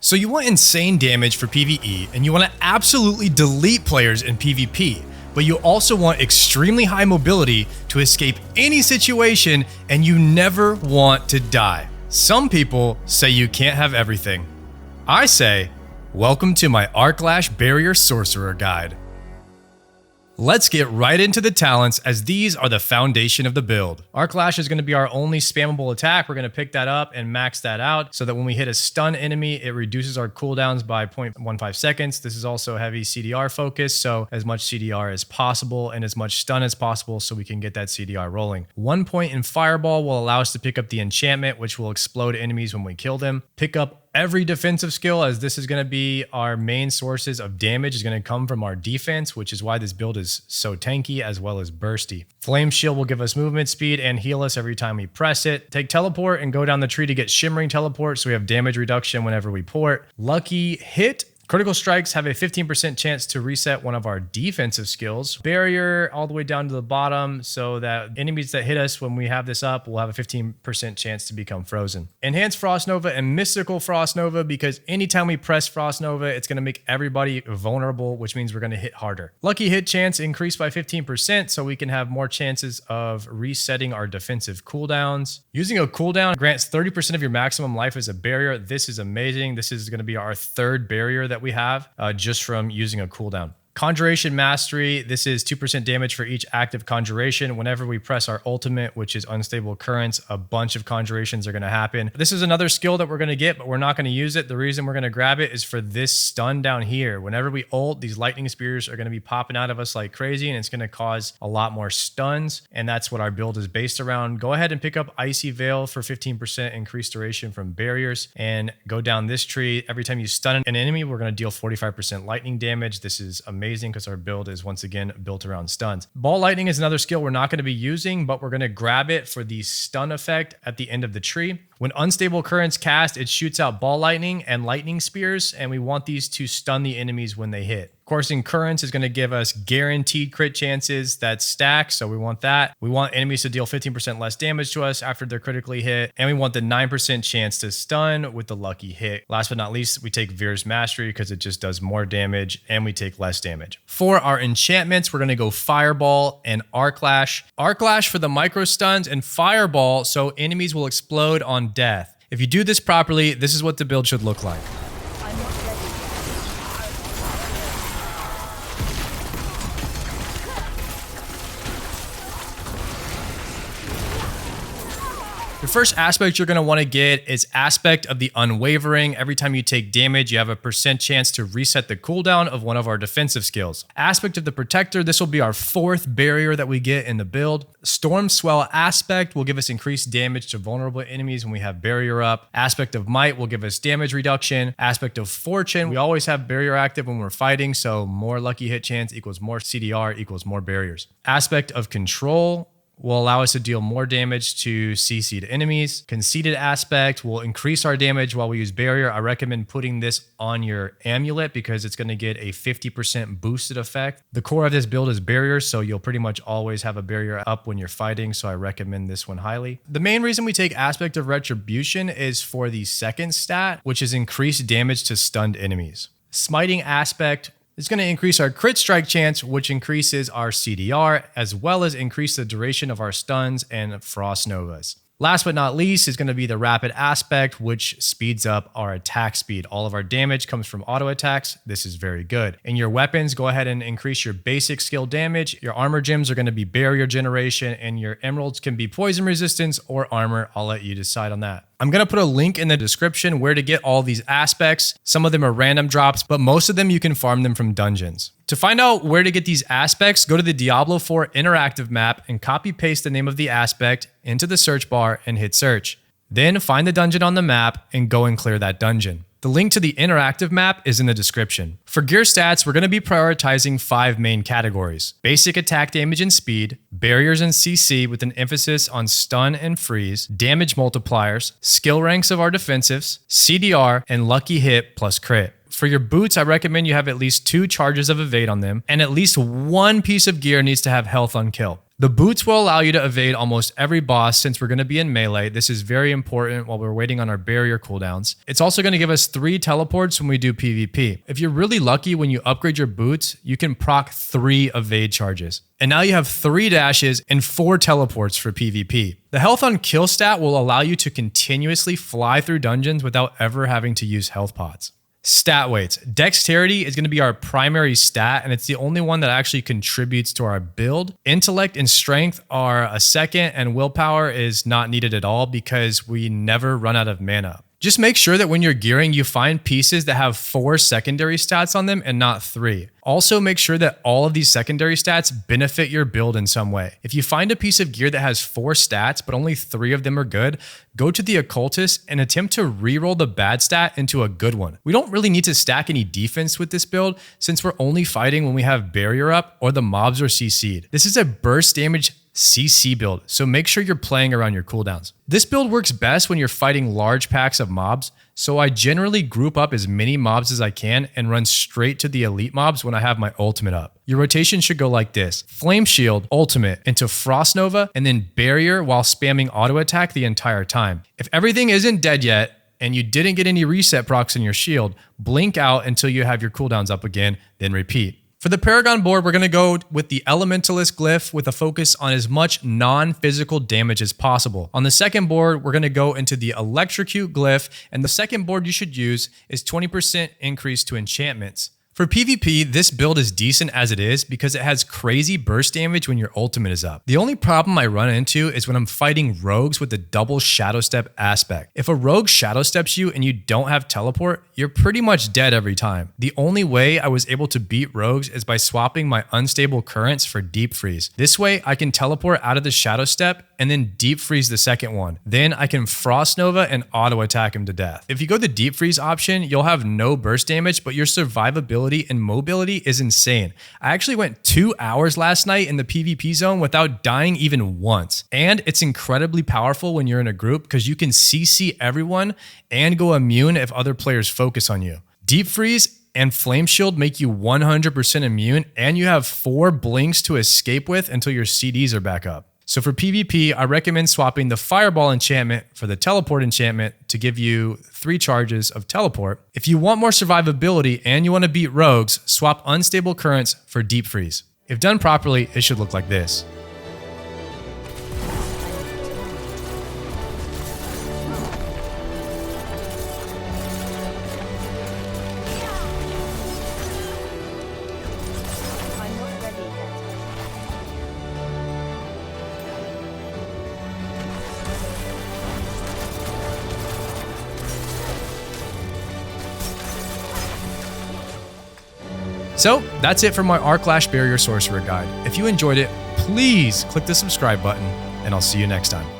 So you want insane damage for PvE, and you want to absolutely delete players in PvP, but you also want extremely high mobility to escape any situation, and you never want to die. Some people say you can't have everything. I say, welcome to my Arclash Barrier Sorcerer Guide. Let's get right into the talents, as these are the foundation of the build. Arclash is going to be our only spammable attack. We're going to pick that up and max that out so that when we hit a stun enemy, it reduces our cooldowns by 0.15 seconds. This is also heavy CDR focus, so as much CDR as possible and as much stun as possible so we can get that CDR rolling. 1 point in Fireball will allow us to pick up the enchantment, which will explode enemies when we kill them. Pick up every defensive skill, as this is going to be our main sources of damage, is going to come from our defense, which is why this build is so tanky as well as bursty. Flame Shield will give us movement speed and heal us every time we press it. Take Teleport and go down the tree to get Shimmering Teleport so we have damage reduction whenever we port. Lucky Hit. Critical strikes have a 15% chance to reset one of our defensive skills. Barrier all the way down to the bottom so that enemies that hit us when we have this up will have a 15% chance to become frozen. Enhanced Frost Nova and Mystical Frost Nova, because anytime we press Frost Nova, it's going to make everybody vulnerable, which means we're going to hit harder. Lucky Hit chance increased by 15% so we can have more chances of resetting our defensive cooldowns. Using a cooldown grants 30% of your maximum life as a barrier. This is amazing. This is going to be our third barrier that we have just from using a cooldown. Conjuration Mastery, this is 2% damage for each active conjuration. Whenever we press our ultimate, which is Unstable Currents, a bunch of conjurations are going to happen. This is another skill that we're going to get, but we're not going to use it. The reason we're going to grab it is for this stun down here. Whenever we ult, these lightning spears are going to be popping out of us like crazy, and it's going to cause a lot more stuns, and that's what our build is based around. Go ahead and pick up Icy Veil for 15% increased duration from barriers, and go down this tree. Every time you stun an enemy, we're going to deal 45% lightning damage. This is amazing because our build is once again built around stuns. Ball Lightning is another skill we're not going to be using, but we're going to grab it for the stun effect at the end of the tree. When Unstable Currents cast, it shoots out Ball Lightning and Lightning Spears, and we want these to stun the enemies when they hit. Coursing Currents is going to give us guaranteed crit chances that stack, so we want that. We want enemies to deal 15% less damage to us after they're critically hit, and we want the 9% chance to stun with the Lucky Hit. Last but not least, we take Veer's Mastery because it just does more damage, and we take less damage. For our enchantments, we're going to go Fireball and Arclash. Arclash for the micro stuns, and Fireball so enemies will explode on death. If you do this properly, this is what the build should look like. The first aspect you're going to want to get is Aspect of the Unwavering. Every time you take damage, you have a % chance to reset the cooldown of one of our defensive skills. Aspect of the Protector, this will be our fourth barrier that we get in the build. Storm Swell Aspect will give us increased damage to vulnerable enemies when we have barrier up. Aspect of Might will give us damage reduction. Aspect of Fortune, we always have barrier active when we're fighting, so more lucky hit chance equals more CDR equals more barriers. Aspect of Control will allow us to deal more damage to CC'd enemies. Conceited Aspect will increase our damage while we use barrier. I recommend putting this on your amulet because it's going to get a 50% boosted effect. The core of this build is barrier, so you'll pretty much always have a barrier up when you're fighting, so I recommend this one highly. The main reason we take Aspect of Retribution is for the second stat, which is increased damage to stunned enemies. Smiting Aspect, it's going to increase our crit strike chance, which increases our CDR, as well as increase the duration of our stuns and Frost Novas. Last but not least is going to be the Rapid Aspect, which speeds up our attack speed. All of our damage comes from auto attacks. This is very good. In your weapons, go ahead and increase your basic skill damage. Your armor gems are going to be barrier generation, and your emeralds can be poison resistance or armor. I'll let you decide on that. I'm going to put a link in the description where to get all these aspects. Some of them are random drops, but most of them you can farm them from dungeons. To find out where to get these aspects, go to the Diablo 4 interactive map and copy paste the name of the aspect into the search bar and hit search. Then find the dungeon on the map and go and clear that dungeon. The link to the interactive map is in the description. For gear stats, we're going to be prioritizing 5 main categories: basic attack damage and speed, barriers and CC with an emphasis on stun and freeze, damage multipliers, skill ranks of our defensives, CDR, and lucky hit plus crit. For your boots, I recommend you have at least 2 charges of evade on them, and at least 1 piece of gear needs to have health on kill. The boots will allow you to evade almost every boss since we're going to be in melee. This is very important while we're waiting on our barrier cooldowns. It's also going to give us 3 teleports when we do PvP. If you're really lucky, when you upgrade your boots, you can proc 3 evade charges. And now you have 3 dashes and 4 teleports for PvP. The health on kill stat will allow you to continuously fly through dungeons without ever having to use health pots. Stat weights. Dexterity is going to be our primary stat, and it's the only one that actually contributes to our build. Intellect and strength are a second, and willpower is not needed at all because we never run out of mana. Just make sure that when you're gearing, you find pieces that have 4 secondary stats on them and not 3. Also, make sure that all of these secondary stats benefit your build in some way. If you find a piece of gear that has 4 stats, but only 3 of them are good, go to the occultist and attempt to reroll the bad stat into a good one. We don't really need to stack any defense with this build since we're only fighting when we have barrier up or the mobs are CC'd. This is a burst damage CC build, so make sure you're playing around your cooldowns. This build works best when you're fighting large packs of mobs, so I generally group up as many mobs as I can and run straight to the elite mobs when I have my ultimate up. Your rotation should go like this: Flame Shield, ultimate, into Frost Nova, and then barrier while spamming auto attack the entire time. If everything isn't dead yet, and you didn't get any reset procs in your shield, blink out until you have your cooldowns up again, then repeat. For the Paragon board, we're going to go with the Elementalist glyph with a focus on as much non-physical damage as possible. On the second board, we're going to go into the Electrocute glyph, and the second board you should use is 20% increase to enchantments. For PvP, this build is decent as it is because it has crazy burst damage when your ultimate is up. The only problem I run into is when I'm fighting rogues with the double shadow step aspect. If a rogue shadow steps you and you don't have teleport, you're pretty much dead every time. The only way I was able to beat rogues is by swapping my unstable currents for deep freeze. This way I can teleport out of the shadow step and then deep freeze the second one. Then I can Frost Nova and auto attack him to death. If you go the deep freeze option, you'll have no burst damage, but your survivability and mobility is insane. I actually went 2 hours last night in the PvP zone without dying even once. And it's incredibly powerful when you're in a group because you can CC everyone and go immune if other players focus on you. Deep freeze and Flame Shield make you 100% immune, and you have 4 blinks to escape with until your CDs are back up. So for PvP, I recommend swapping the Fireball enchantment for the Teleport enchantment to give you 3 charges of Teleport. If you want more survivability and you want to beat rogues, swap Unstable Currents for Deep Freeze. If done properly, it should look like this. So that's it for my Arclash Barrier Sorcerer guide. If you enjoyed it, please click the subscribe button, and I'll see you next time.